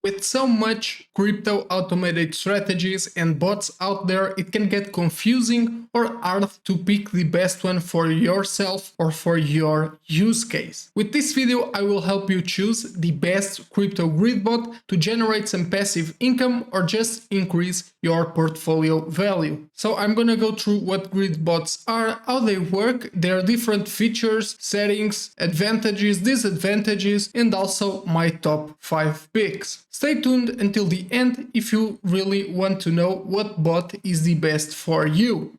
With so much crypto automated strategies and bots out there, it can get confusing or hard to pick the best one for yourself or for your use case. With this video, I will help you choose the best crypto grid bot to generate some passive income or just increase your portfolio value. So I'm gonna go through what grid bots are, how they work, their different features, settings, advantages, disadvantages, and also my top 5 picks. Stay tuned until the end if you really want to know what bot is the best for you.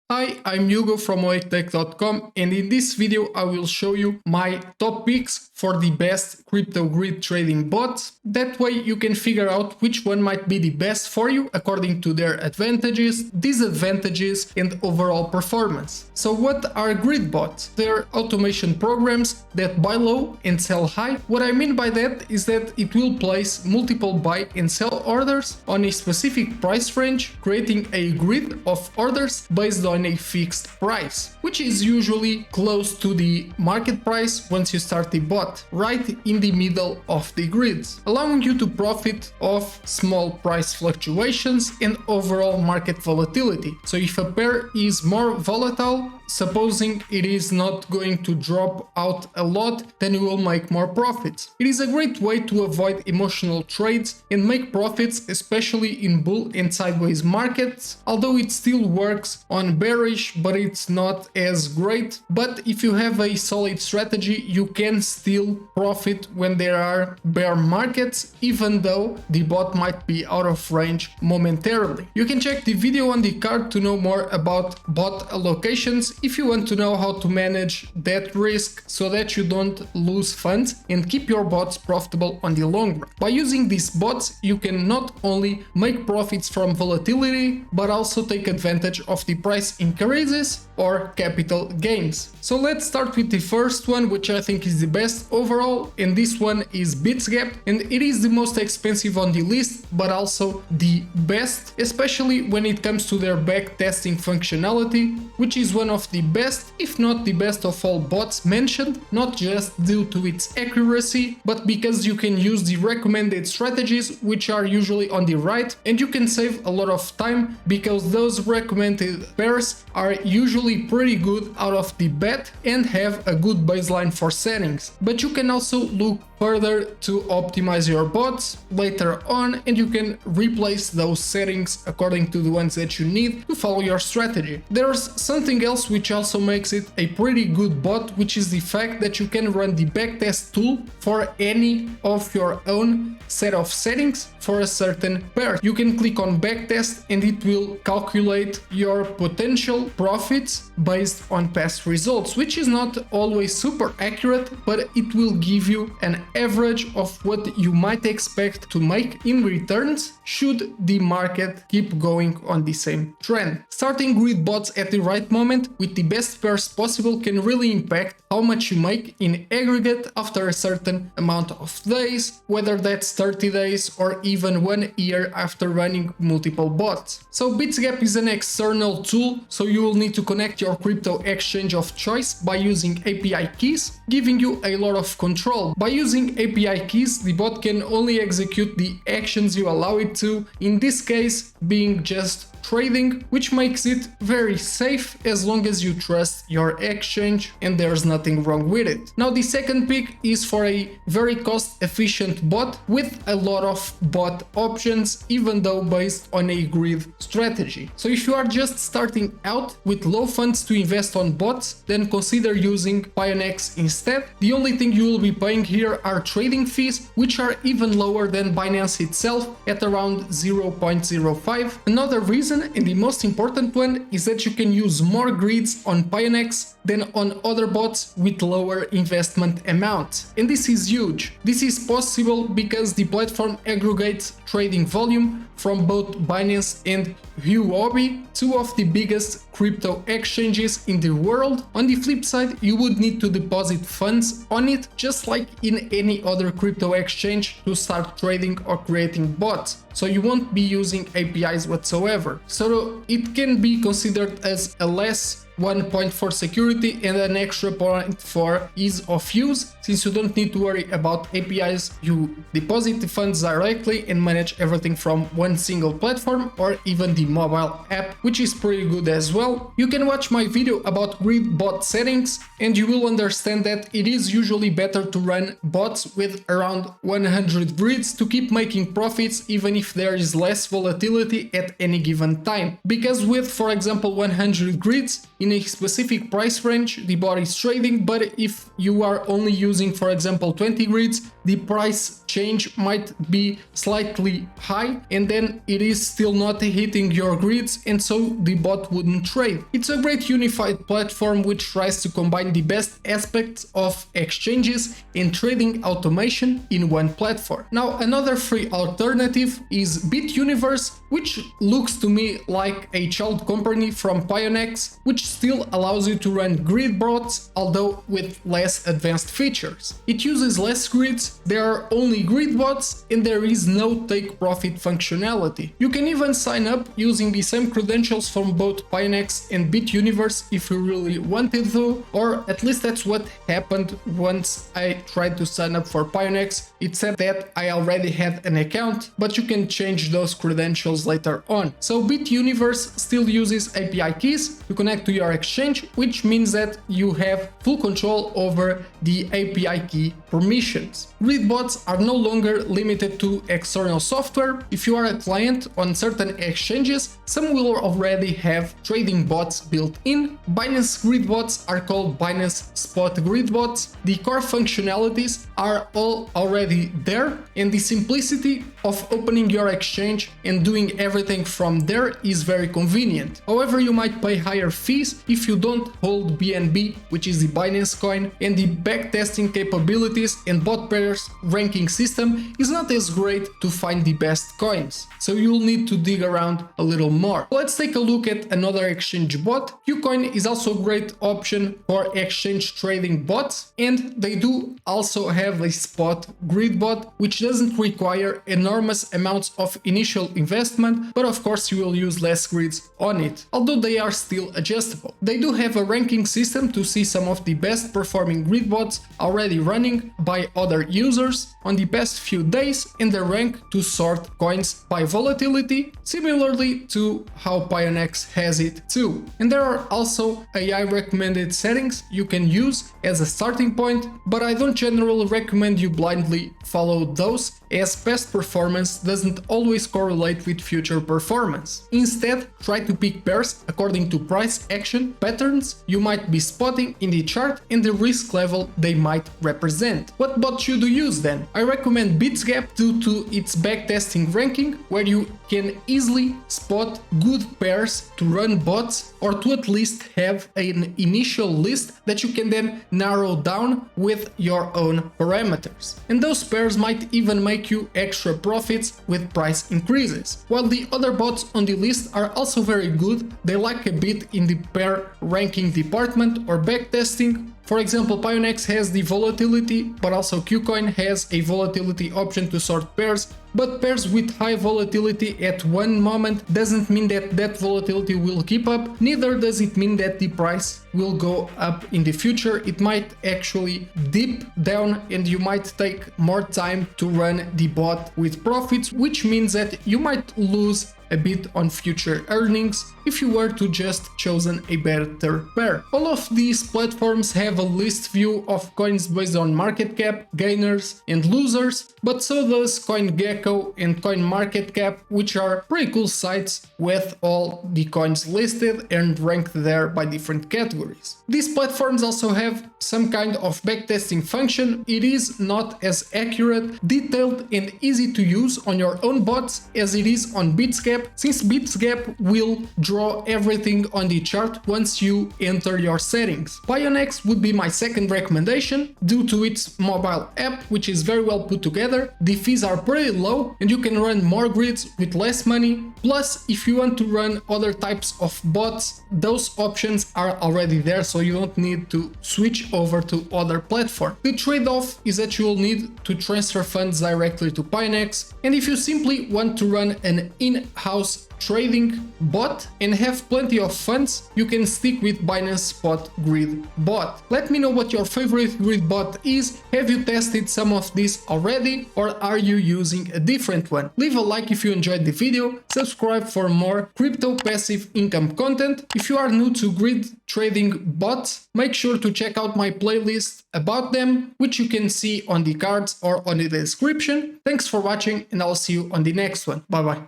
Hi, I'm Hugo from Backtesting, and in this video I will show you my top picks for the best crypto grid trading bots. That way you can figure out which one might be the best for you according to their advantages, disadvantages, and overall performance. So what are grid bots? They're automation programs that buy low and sell high. What I mean by that is that it will place multiple buy and sell orders on a specific price range, creating a grid of orders based on a fixed price, which is usually close to the market price once you start the bot, right in the middle of the grids, allowing you to profit off small price fluctuations and overall market volatility. So if a pair is more volatile, supposing it is not going to drop out a lot, then you will make more profits. It is a great way to avoid emotional trades and make profits, especially in bull and sideways markets, although it still works on bearish, but it's not as great. But if you have a solid strategy, you can still profit when there are bear markets, even though the bot might be out of range momentarily. You can check the video on the card to know more about bot allocations if you want to know how to manage that risk so that you don't lose funds and keep your bots profitable on the long run. By using these bots, you can not only make profits from volatility, but also take advantage of the price increases or capital gains. So let's start with the first one, which I think is the best overall, and this one is Bitsgap, and it is the most expensive on the list, but also the best, especially when it comes to their backtesting functionality, which is one of the best, if not the best of all bots mentioned, not just due to its accuracy, but because you can use the recommended strategies, which are usually on the right, and you can save a lot of time because those recommended pairs are usually pretty good out of the bat and have a good baseline for settings. But you can also look further to optimize your bots later on, and you can replace those settings according to the ones that you need to follow your strategy. There's something else which also makes it a pretty good bot, which is the fact that you can run the backtest tool for any of your own set of settings for a certain pair. You can click on backtest and it will calculate your potential profits based on past results, which is not always super accurate, but it will give you an average of what you might expect to make in returns should the market keep going on the same trend. Starting grid bots at the right moment with the best pairs possible can really impact how much you make in aggregate after a certain amount of days, whether that's 30 days or even 1 year after running multiple bots. So Bitsgap is an external tool, so you will need to connect your crypto exchange of choice by using API keys, giving you a lot of control. By using API keys, the bot can only execute the actions you allow it to, in this case being just trading, which makes it very safe as long as you trust your exchange and there's nothing wrong with it. Now the second pick is for a very cost efficient bot with a lot of bot options, even though based on a grid strategy. So if you are just starting out with low funds to invest on bots, then consider using Pionex instead. The only thing you will be paying here are trading fees, which are even lower than Binance itself at around 0.05. Another reason, and the most important one, is that you can use more grids on Pionex than on other bots with lower investment amounts. And this is huge. This is possible because the platform aggregates trading volume from both Binance and Huobi, two of the biggest crypto exchanges in the world. On the flip side, you would need to deposit funds on it, just like in any other crypto exchange, to start trading or creating bots. So you won't be using APIs whatsoever. So it can be considered as a less one point for security and an extra point for ease of use. Since you don't need to worry about APIs, you deposit the funds directly and manage everything from one single platform or even the mobile app, which is pretty good as well. You can watch my video about grid bot settings and you will understand that it is usually better to run bots with around 100 grids to keep making profits even if there is less volatility at any given time. Because with, for example, 100 grids in a specific price range, the bot is trading, but if you are only using, for example, 20 grids, the price change might be slightly high and then it is still not hitting your grids and so the bot wouldn't trade. It's a great unified platform which tries to combine the best aspects of exchanges and trading automation in one platform. Now, another free alternative is BitUniverse, which looks to me like a child company from Pionex, which still allows you to run grid bots, although with less advanced features. It uses less grids, there are only grid bots, and there is no take profit functionality. You can even sign up using the same credentials from both Pionex and BitUniverse if you really wanted to, or at least that's what happened once I tried to sign up for Pionex. It said that I already had an account, but you can change those credentials later on. So BitUniverse still uses API keys to connect to your exchange, which means that you have full control over the API key permissions. Grid bots are no longer limited to external software. If you are a client on certain exchanges, some will already have trading bots built in. Binance grid bots are called Binance Spot grid bots. The core functionalities are all already there, and the simplicity of opening your exchange and doing everything from there is very convenient. However, you might pay higher fees if you don't hold BNB, which is the Binance coin, and the backtesting capabilities and bot pairs ranking system is not as great to find the best coins, so you'll need to dig around a little more. Let's take a look at another exchange bot. KuCoin is also a great option for exchange trading bots, and they do also have a spot grid bot, which doesn't require enormous amounts of initial investment, but of course you will use less grids on it, although they are still adjustable. They do have a ranking system to see some of the best performing grid bots already running by other users on the past few days, and the rank to sort coins by volatility, similarly to how Pionex has it too. And there are also AI recommended settings you can use as a starting point, but I don't generally recommend you blindly follow those, as past performance doesn't always correlate with future performance. Instead, try to pick pairs according to price action patterns you might be spotting in the chart and the risk level they might represent. What bot should you use then? I recommend BitsGap due to its backtesting ranking, where you can easily spot good pairs to run bots, or to at least have an initial list that you can then narrow down with your own parameters. And those pairs might even make you extra profits with price increases. While the other bots on the list are also very good, they lack a bit in the pair ranking department or backtesting. For example, Pionex has the volatility, but also KuCoin has a volatility option to sort pairs, but pairs with high volatility at one moment doesn't mean that that volatility will keep up, neither does it mean that the price will go up in the future. It might actually dip down and you might take more time to run the bot with profits, which means that you might lose a bit on future earnings if you were to just chosen a better pair. All of these platforms have a list view of coins based on market cap, gainers and losers, but so does CoinGecko and CoinMarketCap, which are pretty cool sites with all the coins listed and ranked there by different categories. These platforms also have some kind of backtesting function. It is not as accurate, detailed and easy to use on your own bots as it is on BitsGap, since BitsGap will draw everything on the chart once you enter your settings. Pionex would be my second recommendation due to its mobile app, which is very well put together. The fees are pretty low and you can run more grids with less money. Plus, if you want to run other types of bots, those options are already there, so you don't need to switch over to other platform. The trade-off is that you will need to transfer funds directly to Pionex, and if you simply want to run an in-house house trading bot and have plenty of funds, you can stick with Binance Spot Grid bot. Let me know what your favorite grid bot is. Have you tested some of these already, or are you using a different one? Leave a like if you enjoyed the video, subscribe for more crypto passive income content. If you are new to grid trading bots, make sure to check out my playlist about them, which you can see on the cards or on the description. Thanks for watching, and I'll see you on the next one. Bye bye.